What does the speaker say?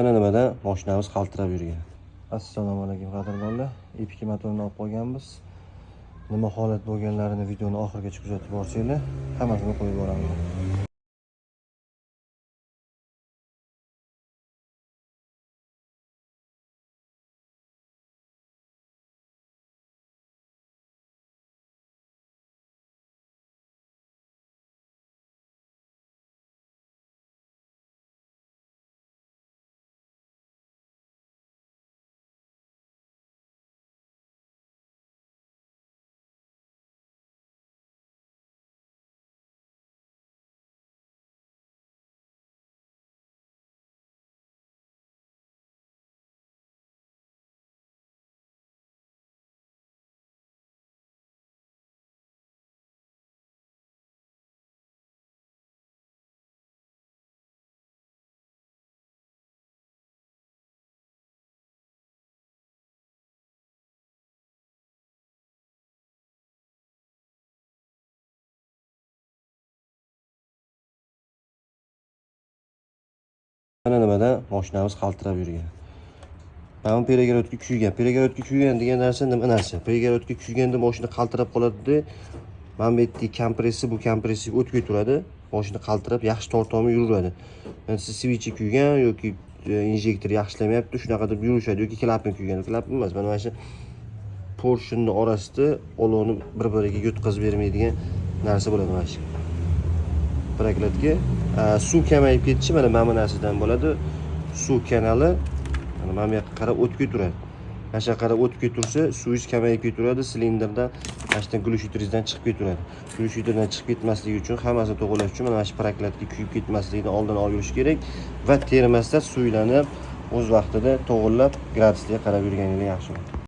Mana nimada mashinamiz qaltirab yurgan. Assalomu alaykum qadrdonlar. Epik motorni olib qo'yganmiz. Nima holat bo'lganlarini videoni oxirigacha kuzatib borsanglar, hammasini qo'yib boramiz. Mana nimada mashinamiz qaltirab yurgan. Mana peregorodga kuygan. Peregorodga kuygan degan narsa nima narsa? Peregorodga kuyganda mashina qaltirab qoladi-da. Mana bu yerda kompressi, bu kompressiv o'tga turadi. Mashina qaltirab yaxshi tortolmay yuraveradi. Yani siz switchi kuygan yoki injektor yaxshi ishlamayapti, shunaqa deb yurishadi yoki klapin kuygan. Klapin emas, mana shu porshunning orasida olovni bir-biriga yo'tkazib bermaydigan narsa bo'ladi mana shu. Proklatga suv kamayib ketsa mana bu narsadan bo'ladi. Suv kanali mana bu yoqqa qarab o'tga turadi. Mana shu qarab o'tga tursa, suvingiz kamayib ketaveradi, silindrdan, ashdan glyushitrizdan chiqib ketaveradi. Glyushitrizdan chiqib ketmasligi uchun, hammasini to'g'rilash uchun mana shu proklatga kuyib ketmasligidan oldin olish kerak va termasdan suvlanib, o'z vaqtida to'g'rilab, gradusga qarab yurganingiz yaxshi.